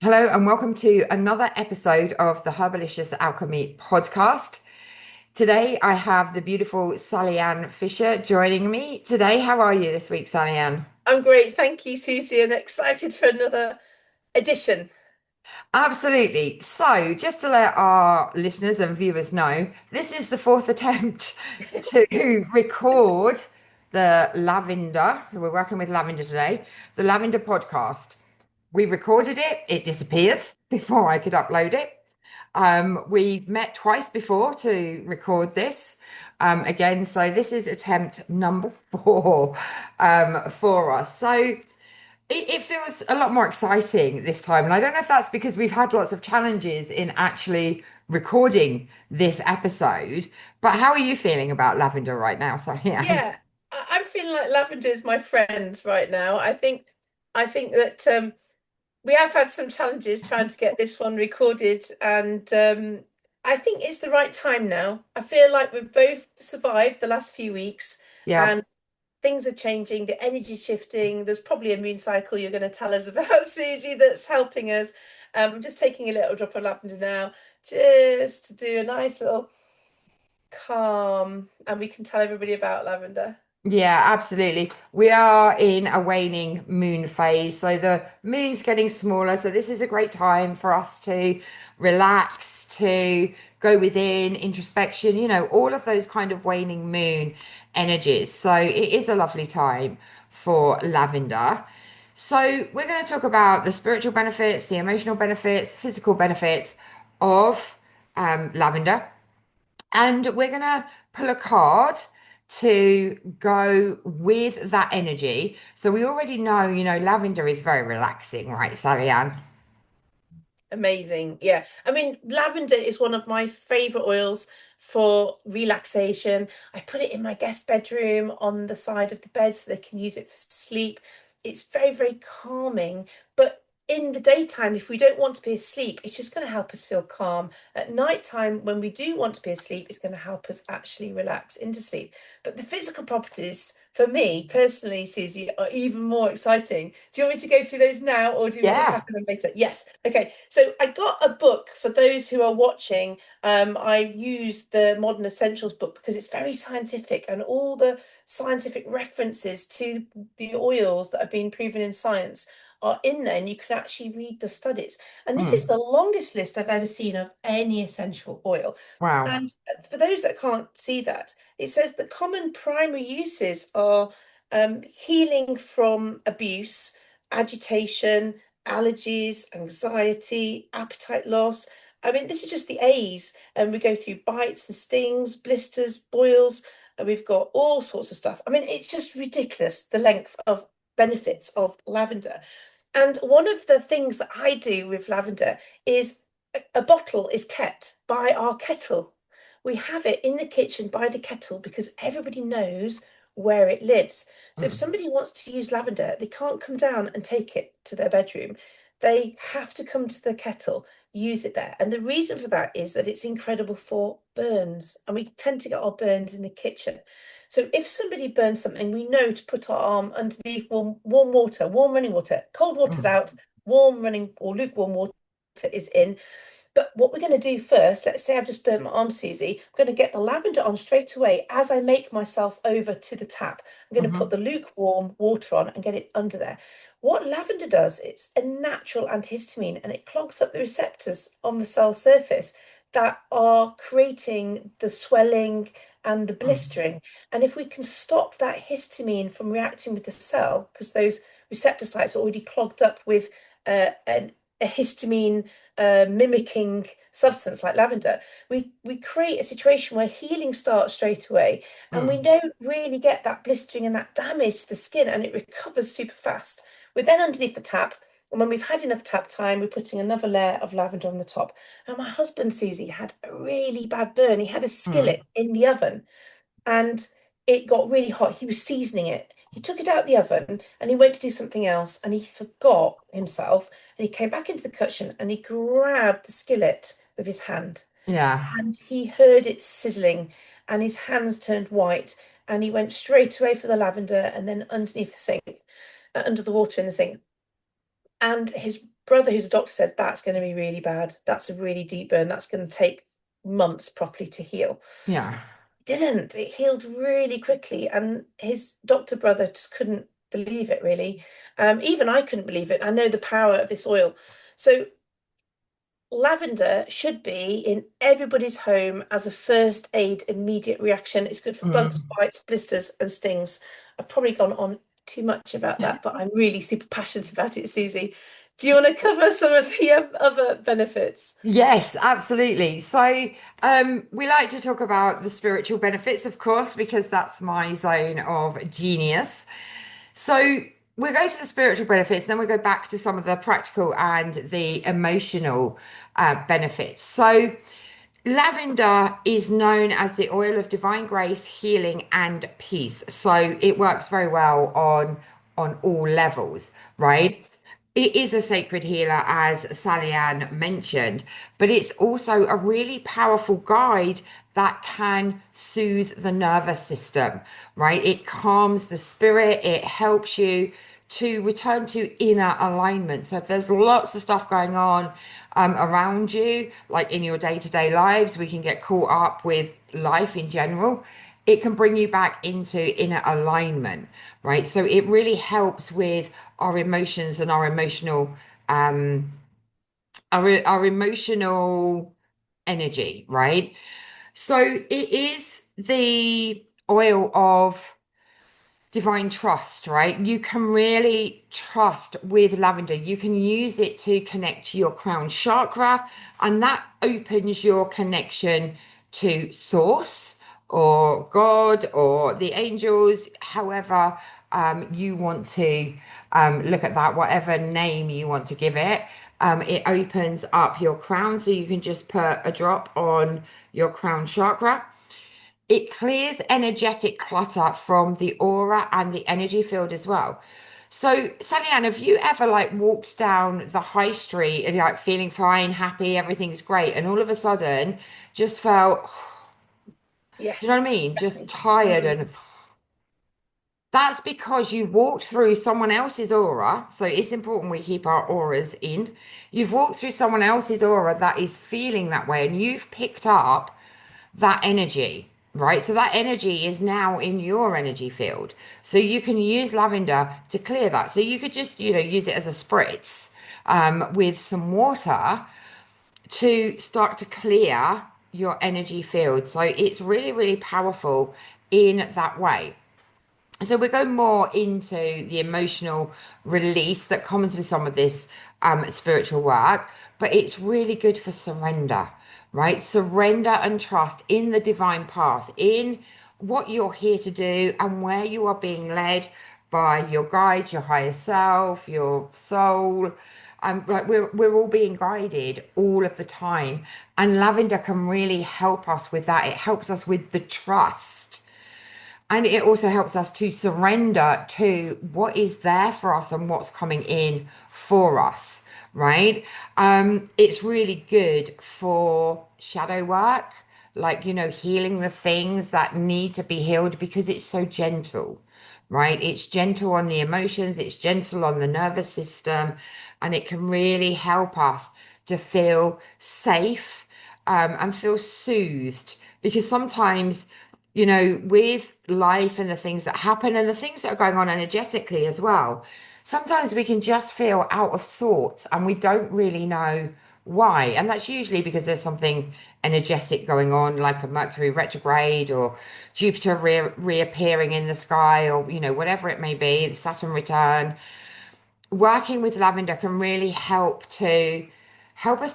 Hello and welcome to another episode of the Herbalicious Alchemy podcast. Today I have the beautiful Sally Ann Fisher joining me today. How are you this week, Sally Ann? I'm great, thank you, Susie, and excited for another edition. Absolutely. So, just to let our listeners and viewers know, this is the fourth attempt to record the Lavender. We're working with Lavender today, the Lavender podcast. We recorded it, it disappeared before I could upload it. We've met twice before to record this again, so this is attempt number four for us. So it feels a lot more exciting this time, and I don't know if that's because we've had lots of challenges in actually recording this episode. But how are you feeling about Lavender right now, Sally? Yeah, I'm feeling like Lavender is my friend right now. I think that we have had some challenges trying to get this one recorded, and I think it's the right time now. I feel like we've both survived the last few weeks, Yeah. and things are changing. The energy's shifting. There's probably a moon cycle you're going to tell us about, Susie, that's helping us. I'm just taking a little drop of lavender now, just to do a nice little calm, and we can tell everybody about lavender. Yeah, absolutely. We are in a waning moon phase, so the moon's getting smaller. So this is a great time for us to relax, to go within, introspection, all of those kind of waning moon energies. So it is a lovely time for lavender. So we're going to talk about the spiritual benefits, the emotional benefits, physical benefits of lavender. And we're going to pull a card to go with that energy. So we already know, lavender is very relaxing, right, Sally Ann? Amazing. Yeah. I mean, lavender is one of my favorite oils for relaxation. I put it in my guest bedroom on the side of the bed so they can use it for sleep. It's very, very calming. But in the daytime, if we don't want to be asleep, it's just going to help us feel calm. At nighttime, when we do want to be asleep, it's going to help us actually relax into sleep. But the physical properties, for me personally, Susie, are even more exciting. Do you want me to go through those now, or do you want me to Yeah. tackle them later? Yes. Okay. So I got a book for those who are watching. I used the Modern Essentials book because it's very scientific, and all the scientific references to the oils that have been proven in science are in there, and you can actually read the studies. And this is Mm. the longest list I've ever seen of any essential oil. Wow. And for those that can't see that, it says the common primary uses are healing from abuse, agitation, allergies, anxiety, appetite loss. I mean, this is just the A's, and we go through bites and stings, blisters, boils, and we've got all sorts of stuff. I mean, it's just ridiculous the length of benefits of lavender. And one of the things that I do with lavender is a bottle is kept by our kettle. We have it in the kitchen by the kettle because everybody knows where it lives. So if Mm. somebody wants to use lavender, they can't come down and take it to their bedroom. They have to come to the kettle, use it there. And the reason for that is that it's incredible for burns. And we tend to get our burns in the kitchen. So if somebody burns something, we know to put our arm underneath warm water, warm running water. Cold water's Mm. out, warm running or lukewarm water is in. But what we're going to do first, let's say I've just burnt my arm, Susie, I'm going to get the lavender on straight away as I make myself over to the tap. I'm going to put Hmm. the lukewarm water on and get it under there. What lavender does, it's a natural antihistamine, and it clogs up the receptors on the cell surface that are creating the swelling and the Mm. blistering. And if we can stop that histamine from reacting with the cell, because those receptor sites are already clogged up with a histamine mimicking substance like lavender, we create a situation where healing starts straight away, and we Mm. don't really get that blistering and that damage to the skin, and it recovers super fast. We're then underneath the tap, and when we've had enough tap time, we're putting another layer of lavender on the top. And my husband, Susie, had a really bad burn. He had a Mm. skillet in the oven, and it got really hot. He was seasoning it. He took it out of the oven and he went to do something else, and he forgot himself, and he came back into the kitchen and he grabbed the skillet with his hand, Yeah. and he heard it sizzling, and his hands turned white, and he went straight away for the lavender and then underneath the sink, under the water in the sink. And his brother, who's a doctor, said that's going to be really bad. That's a really deep burn. That's going to take months properly to heal. Yeah. Didn't. It healed really quickly, and his doctor brother just couldn't believe it, really. Even I couldn't believe it. I know the power of this oil. So lavender should be in everybody's home as a first aid immediate reaction. It's good for bugs, Mm. bites, blisters, and stings. I've probably gone on too much about that, but I'm really super passionate about it, Susie. Do you want to cover some of the other benefits? Yes, absolutely. So, we like to talk about the spiritual benefits, of course, because that's my zone of genius. So, we go to the spiritual benefits, then we go back to some of the practical and the emotional benefits. So, lavender is known as the oil of divine grace, healing, and peace. So, it works very well on all levels, right? It is a sacred healer, as Sally Ann mentioned, but it's also a really powerful guide that can soothe the nervous system, right? It calms the spirit, it helps you to return to inner alignment. So if there's lots of stuff going on around you, like in your day-to-day lives, we can get caught up with life in general. It can bring you back into inner alignment, right? So it really helps with our emotions and our emotional energy, right? So it is the oil of divine trust, right? You can really trust with lavender. You can use it to connect to your crown chakra, and that opens your connection to source or God or the angels, however you want to look at that, whatever name you want to give it. It opens up your crown, so you can just put a drop on your crown chakra. It clears energetic clutter from the aura and the energy field as well. So, Sally Ann, have you ever like walked down the high street and you're like feeling fine, happy, everything's great, and all of a sudden just felt, do you know what I Yes, mean? Just definitely. tired, and that's because you've walked through someone else's aura. So it's important we keep our auras in. You've walked through someone else's aura that is feeling that way, and you've picked up that energy, right? So that energy is now in your energy field. So you can use lavender to clear that. So you could just, use it as a spritz with some water to start to clear your energy field. So it's really, really powerful in that way. So we go more into the emotional release that comes with some of this spiritual work, but it's really good for surrender, right? Surrender and trust in the divine path, in what you're here to do and where you are being led by your guide, your higher self, your soul. Like we're all being guided all of the time, and lavender can really help us with that. It helps us with the trust, and it also helps us to surrender to what is there for us and what's coming in for us, right? It's really good for shadow work, like, healing the things that need to be healed because it's so gentle, right? It's gentle on the emotions, it's gentle on the nervous system, and it can really help us to feel safe and feel soothed, because sometimes, with life and the things that happen and the things that are going on energetically as well, sometimes we can just feel out of sorts and we don't really know why. And that's usually because there's something energetic going on, like a Mercury retrograde or Jupiter reappearing in the sky, or, whatever it may be, the Saturn return. Working with lavender can really help us to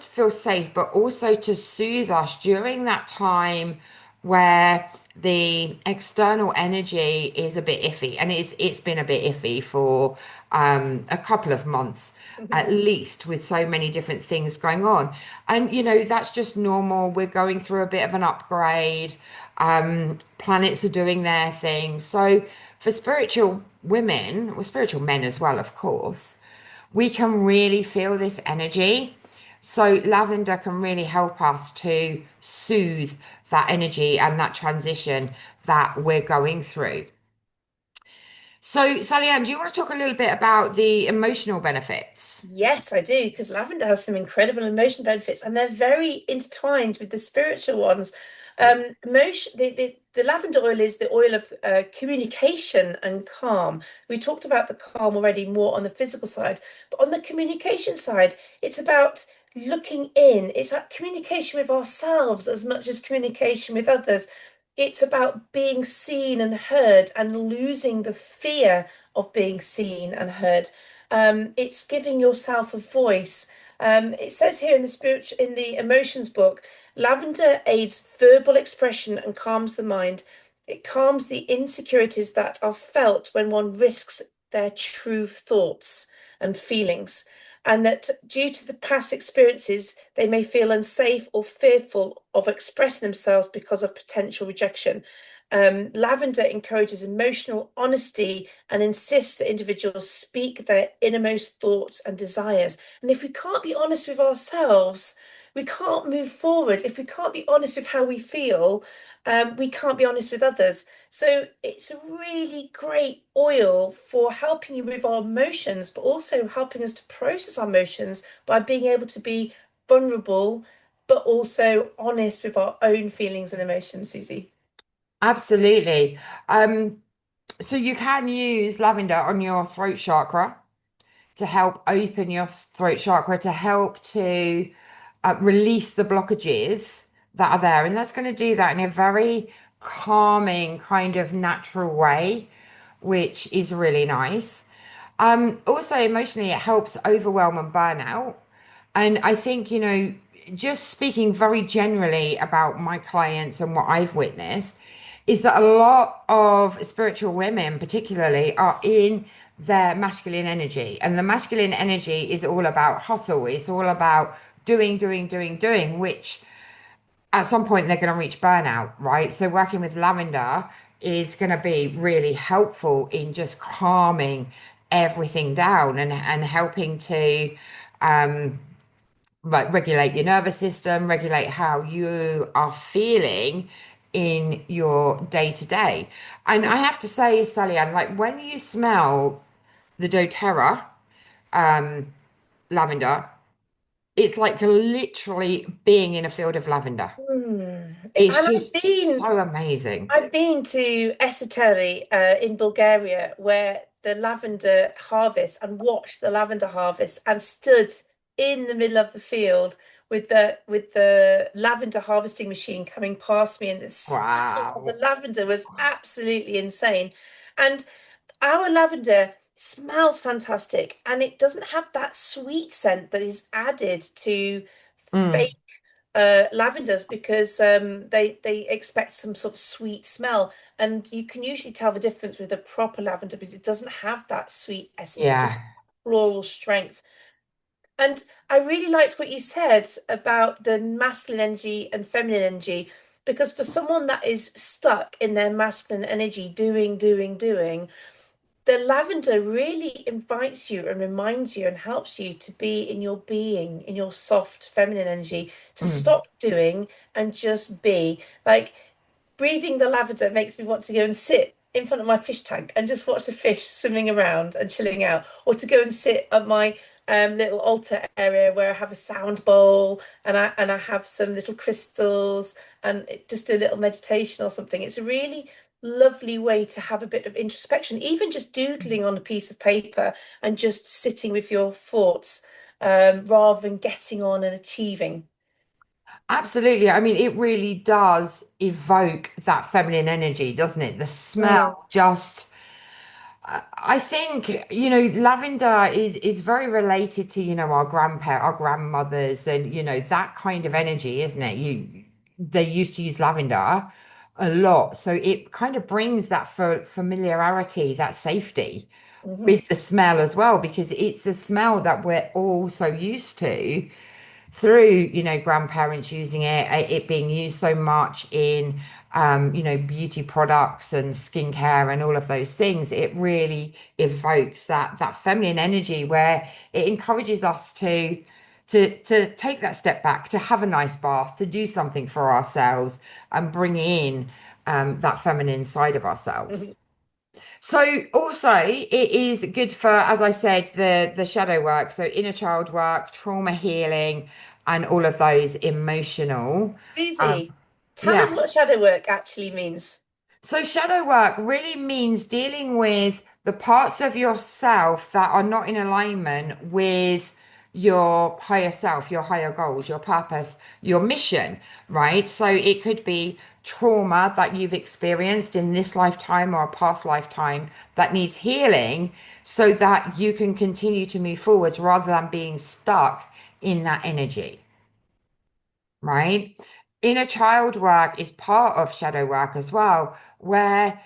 feel safe, but also to soothe us during that time where the external energy is a bit iffy, and it's been a bit iffy for a couple of months at least, with so many different things going on. And that's just normal. We're going through a bit of an upgrade. Planets are doing their thing. So for spiritual women, or spiritual men as well, of course, we can really feel this energy. So lavender can really help us to soothe that energy and that transition that we're going through. So, Sally Ann, do you want to talk a little bit about the emotional benefits? Yes, I do, because lavender has some incredible emotion benefits, and they're very intertwined with the spiritual ones. The lavender oil is the oil of communication and calm. We talked about the calm already more on the physical side, but on the communication side, it's about looking in. It's that communication with ourselves as much as communication with others. It's about being seen and heard and losing the fear of being seen and heard. It's giving yourself a voice. It says here in in the emotions book, lavender aids verbal expression and calms the mind. It calms the insecurities that are felt when one risks their true thoughts and feelings. And that due to the past experiences, they may feel unsafe or fearful of expressing themselves because of potential rejection. Lavender encourages emotional honesty and insists that individuals speak their innermost thoughts and desires. And if we can't be honest with ourselves, we can't move forward. If we can't be honest with how we feel, we can't be honest with others. So it's a really great oil for helping you with our emotions, but also helping us to process our emotions by being able to be vulnerable, but also honest with our own feelings and emotions, Susie. Absolutely. So you can use lavender on your throat chakra to help open your throat chakra, to help to release the blockages that are there. And that's going to do that in a very calming, kind of natural way, which is really nice. Also, emotionally, it helps overwhelm and burnout. And I think, just speaking very generally about my clients and what I've witnessed, is that a lot of spiritual women, particularly, are in their masculine energy. And the masculine energy is all about hustle, it's all about doing, doing, doing, doing, which at some point they're going to reach burnout, right? So working with lavender is going to be really helpful in just calming everything down and helping to like regulate your nervous system, regulate how you are feeling in your day to day. And I have to say, Sally Ann, like when you smell the doTERRA lavender, it's like literally being in a field of lavender. Hmm. It's And just so amazing. I've been to Esotery in Bulgaria where the lavender harvest and watched the lavender harvest and stood in the middle of the field with the lavender harvesting machine coming past me, and the smell of the Wow. lavender was absolutely insane. And our lavender smells fantastic, and it doesn't have that sweet scent that is added to Mm, lavenders because they expect some sort of sweet smell, and you can usually tell the difference with a proper lavender because it doesn't have that sweet essence. It just yeah. floral strength. And I really liked what you said about the masculine energy and feminine energy, because for someone that is stuck in their masculine energy, doing, the lavender really invites you and reminds you and helps you to be in your being, in your soft feminine energy, to Mm. stop doing and just be. Like breathing the lavender makes me want to go and sit in front of my fish tank and just watch the fish swimming around and chilling out, or to go and sit at my little altar area where I have a sound bowl and I have some little crystals and just do a little meditation or something. It's a really lovely way to have a bit of introspection, even just doodling on a piece of paper and just sitting with your thoughts, rather than getting on and achieving. Absolutely. I mean, it really does evoke that feminine energy, doesn't it? The Mm, smell just, I think, lavender is very related to, our our grandmothers and, that kind of energy, isn't it? They used to use lavender a lot. So it kind of brings that familiarity, that safety mhm, with the smell as well, because it's a smell that we're all so used to through grandparents using it being used so much in beauty products and skincare and all of those things. It really evokes that feminine energy where it encourages us to take that step back, to have a nice bath, to do something for ourselves and bring in that feminine side of ourselves. mhm. So also it is good for, as I said, the shadow work, so inner child work, trauma healing, and all of those emotional. Um, Susie, tell us yeah. what shadow work actually means. So shadow work really means dealing with the parts of yourself that are not in alignment with your higher self, your higher goals, your purpose, your mission, right? So it could be trauma that you've experienced in this lifetime or a past lifetime that needs healing so that you can continue to move forwards rather than being stuck in that energy, right? Inner child work is part of shadow work as well, where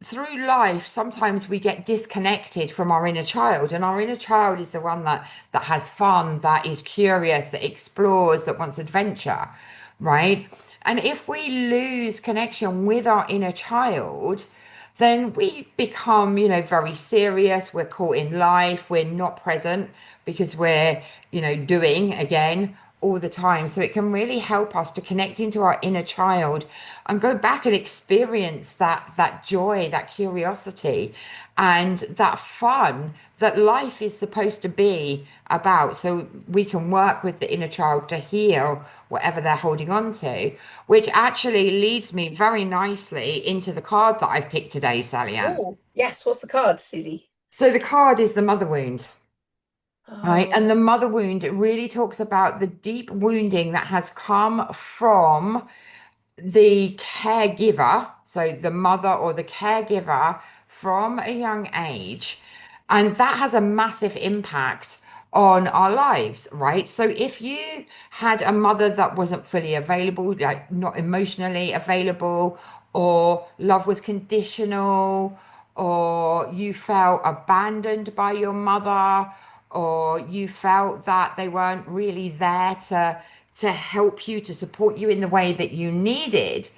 through life sometimes we get disconnected from our inner child, and our inner child is the one that has fun, that is curious, that explores, that wants adventure, right? And if we lose connection with our inner child, then we become, very serious. We're caught in life. We're not present because we're, doing again all the time. So it can really help us to connect into our inner child and go back and experience that joy, that curiosity, and that fun that life is supposed to be about. So we can work with the inner child to heal whatever they're holding on to, which actually leads me very nicely into the card that I've picked today, Sally Ann. Oh, yes. What's the card, Susie? So the card is the mother wound. Right. And Oh, the mother wound really talks about the deep wounding that has come from the caregiver, so the mother or the caregiver from a young age. And that has a massive impact on our lives, right? So if you had a mother that wasn't fully available, like not emotionally available, or love was conditional, or you felt abandoned by your mother, or you felt that they weren't really there to help you, to support you in the way that you needed,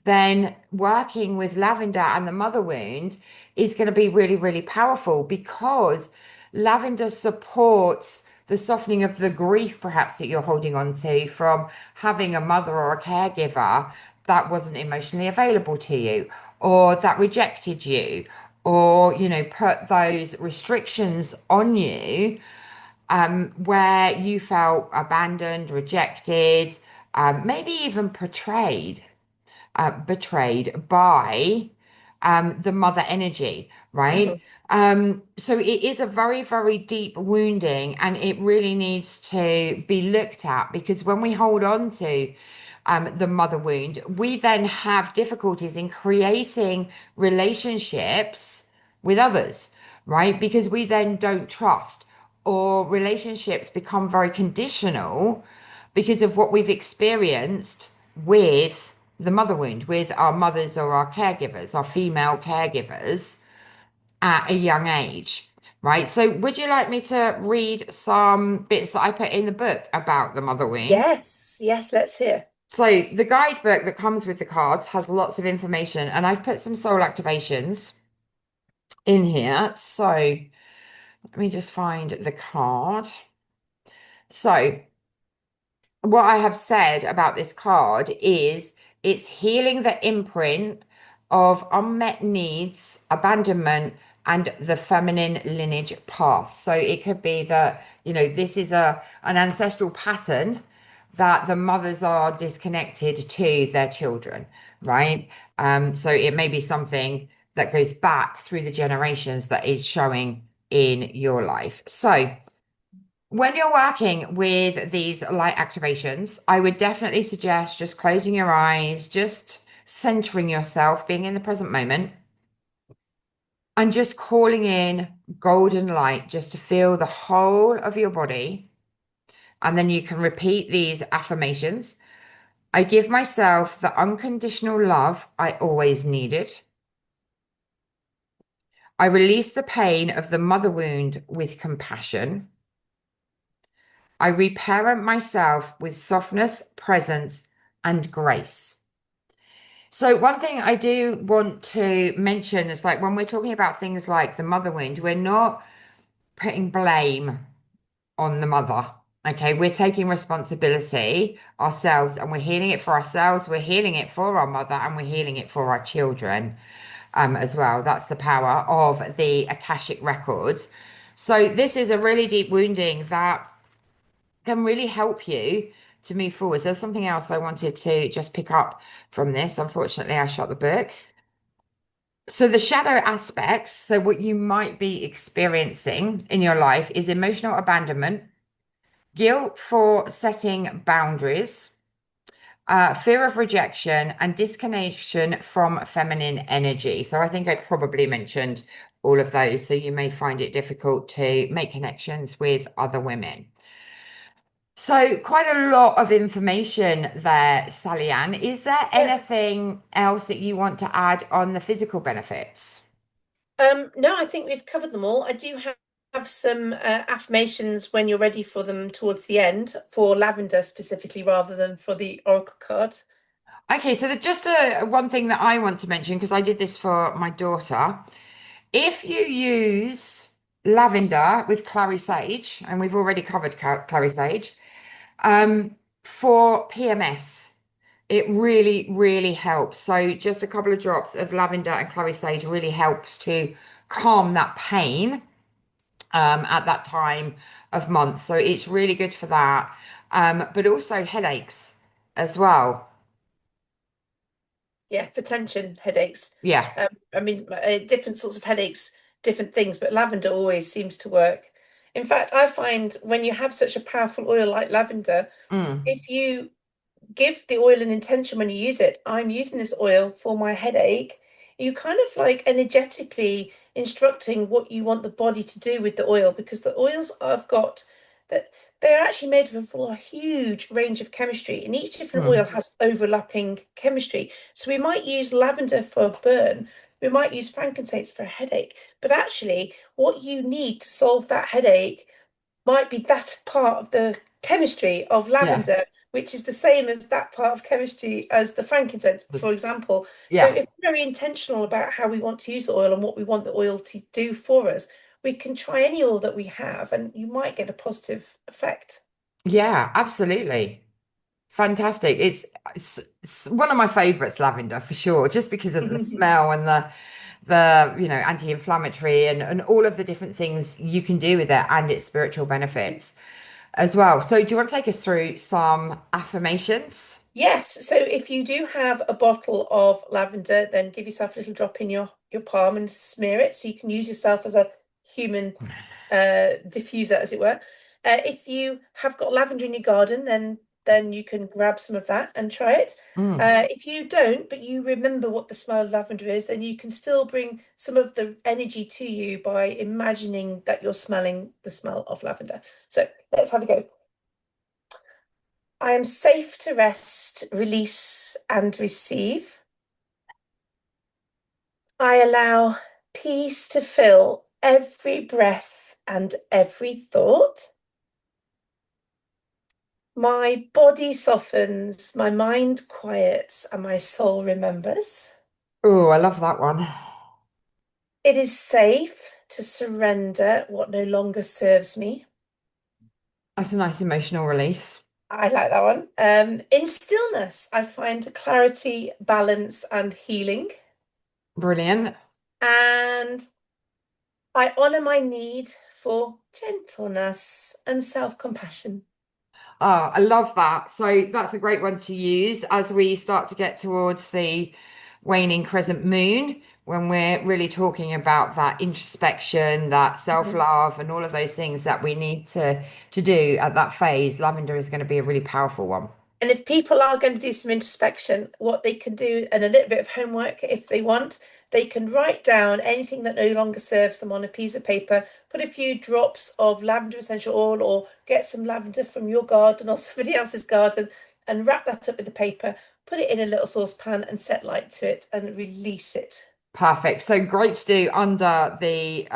then working with lavender and the mother wound is going to be really, really powerful because lavender supports the softening of the grief, perhaps, that you're holding on to from having a mother or a caregiver that wasn't emotionally available to you, or that rejected you, or, put those restrictions on you, where you felt abandoned, rejected, maybe even betrayed by the mother energy, right? mhm. So it is a very, very deep wounding, and it really needs to be looked at because when we hold on to the mother wound, we then have difficulties in creating relationships with others, right? Because we then don't trust, or relationships become very conditional because of what we've experienced with the mother wound, with our mothers or our caregivers, our female caregivers at a young age, right? So, would you like me to read some bits that I put in the book about the mother wound? Yes, yes, let's hear. So, the guidebook that comes with the cards has lots of information, and I've put some soul activations in here. So, let me just find the card. So, what I have said about this card is it's healing the imprint of unmet needs, abandonment, and the feminine lineage path. So it could be that, this is an ancestral pattern that the mothers are disconnected to their children, right? So it may be something that goes back through the generations that is showing in your life. So when you're working with these light activations, I would definitely suggest just closing your eyes, just centering yourself, being in the present moment, and just calling in golden light just to feel the whole of your body. And then you can repeat these affirmations. I give myself the unconditional love I always needed. I release the pain of the mother wound with compassion. I reparent myself with softness, presence, and grace. So, one thing I do want to mention is like when we're talking about things like the mother wound, we're not putting blame on the mother. Okay, we're taking responsibility ourselves and we're healing it for ourselves, we're healing it for our mother, and we're healing it for our children. as well. That's the power of the Akashic records. So this is a really deep wounding that can really help you to move forward. There's something else I wanted to just pick up from this. Unfortunately, I shot the book. So the shadow aspects, so what you might be experiencing in your life is emotional abandonment, guilt for setting boundaries, fear of rejection, and disconnection from feminine energy. So I think I probably mentioned all of those. So you may find it difficult to make connections with other women. So quite a lot of information there, Sally Ann. Is there Yeah. anything else that you want to add on the physical benefits? No, I think we've covered them all. I do have some affirmations when you're ready for them towards the end for lavender specifically rather than for the oracle card. Okay, so just one thing that I want to mention, because I did this for my daughter. If you use lavender with clary sage, and we've already covered clary sage, for PMS, it really, really helps. So just a couple of drops of lavender and clary sage really helps to calm that pain at that time of month. So it's really good for that. But also headaches as well. Yeah, for tension, headaches. Yeah. I mean, different sorts of headaches, different things, but lavender always seems to work. In fact, I find when you have such a powerful oil like lavender, Mm. if you give the oil an intention when you use it. I'm using this oil for my headache. You kind of like energetically instructing what you want the body to do with the oil because the oils I've got that they're actually made up of a huge range of chemistry and each different oil Mm. has overlapping chemistry. So we might use lavender for a burn, we might use frankincense for a headache, but actually what you need to solve that headache might be that part of the chemistry of Yeah. lavender, which is the same as that part of chemistry as the frankincense, for example. So Yeah. if we're very intentional about how we want to use the oil and what we want the oil to do for us, we can try any oil that we have and you might get a positive effect. Yeah, absolutely. Fantastic. It's one of my favorites, lavender, for sure, just because of the smell and the anti-inflammatory and all of the different things you can do with it and its spiritual benefits as well. So do you want to take us through some affirmations? Yes, so if you do have a bottle of lavender, then give yourself a little drop in your palm and smear it so you can use yourself as a human diffuser, as it were. If you have got lavender in your garden, then you can grab some of that and try it. Mm, If you don't, but you remember what the smell of lavender is, then you can still bring some of the energy to you by imagining that you're smelling the smell of lavender. So let's have a go. I am safe to rest, release, and receive. I allow peace to fill every breath and every thought. My body softens, my mind quiets, and my soul remembers. oh, I love that one. It is safe to surrender what no longer serves me. That's a nice emotional release. I like that one. In stillness, I find clarity, balance, and healing. Brilliant. And I honor my need for gentleness and self-compassion. Oh, I love that. So that's a great one to use as we start to get towards the waning crescent moon, when we're really talking about that introspection, that Mhm. self-love, and all of those things that we need to do at that phase. Lavender is going to be a really powerful one. And if people are going to do some introspection, what they can do and a little bit of homework if they want, they can write down anything that no longer serves them on a piece of paper, put a few drops of lavender essential oil or get some lavender from your garden or somebody else's garden and wrap that up with the paper, put it in a little saucepan and set light to it and release it. Perfect. So great to do under the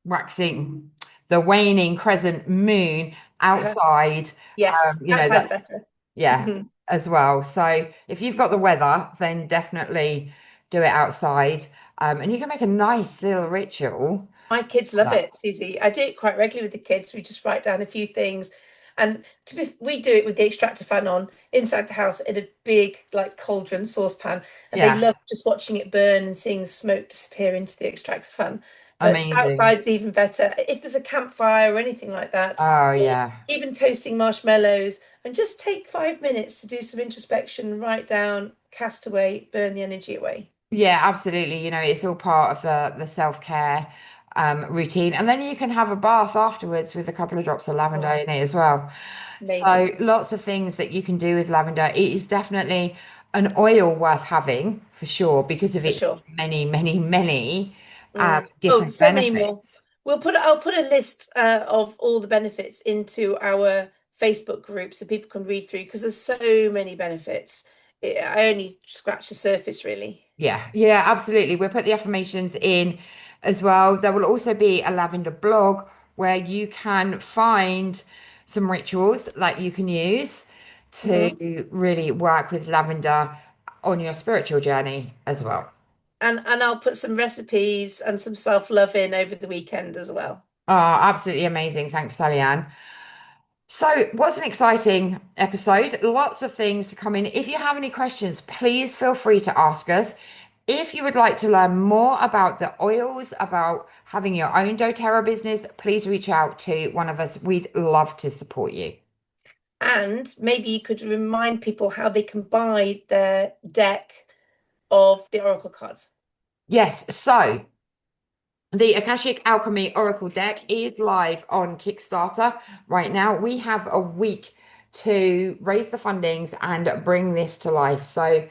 waxing, the waning crescent moon Uh, outside. yes, outside's That, better. yeah, Mhm. as well. So if you've got the weather, then definitely do it outside. And you can make a nice little ritual My kids for love that. it, Susie. I do it quite regularly with the kids. We just write down a few things. And we do it with the extractor fan on inside the house in a big like cauldron saucepan, and they Yeah, love just watching it burn and seeing the smoke disappear into the extractor fan. But amazing. outside's even better. If there's a campfire or anything like that, Oh, or yeah. even toasting marshmallows, and just take 5 minutes to do some introspection, write down, cast away, burn the energy away. Yeah, absolutely. It's all part of the self-care routine. And then you can have a bath afterwards with a couple of drops of lavender Oh, in it as well. So amazing. lots of things that you can do with lavender. It is definitely an oil worth having for sure because of For its sure. many, many, many Oh, different so many more. benefits. I'll put a list of all the benefits into our Facebook group so people can read through because there's so many benefits. I only scratched the surface, really. Yeah, yeah, absolutely. We'll put the affirmations in as well. There will also be a lavender blog where you can find some rituals that you can use Hmm. to really work with lavender on your spiritual journey as well. And I'll put some recipes and some self-love in over the weekend as well. Oh, absolutely amazing. Thanks, Sally Ann. So, what's an exciting episode? Lots of things to come in. If you have any questions, please feel free to ask us. If you would like to learn more about the oils, about having your own doTERRA business, please reach out to one of us. We'd love to support you. And maybe you could remind people how they can buy their deck of the Oracle cards. Yes, so the Akashic Alchemy Oracle deck is live on Kickstarter right now. We have a week to raise the fundings and bring this to life. So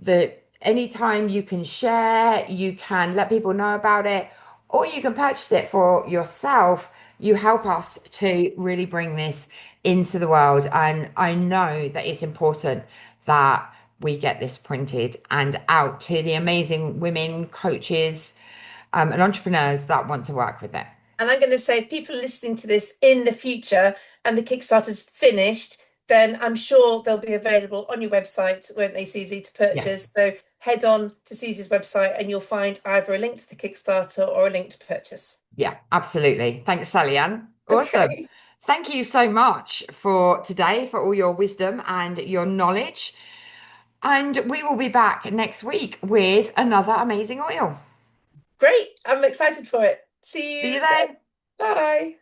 that anytime you can share, you can let people know about it, or you can purchase it for yourself. You help us to really bring this into the world. And I know that it's important that we get this printed and out to the amazing women, coaches, and entrepreneurs that want to work with it. And I'm going to say, if people are listening to this in the future and the Kickstarter's finished, then I'm sure they'll be available on your website, won't they, Susie, to Yes. purchase. So head on to Susie's website and you'll find either a link to the Kickstarter or a link to purchase. Yeah, absolutely. Thanks, Sally Ann. Awesome. Okay, Thank you so much for today, for all your wisdom and your knowledge. And we will be back next week with another amazing oil. great. I'm excited for it. See See you you then. then. Bye.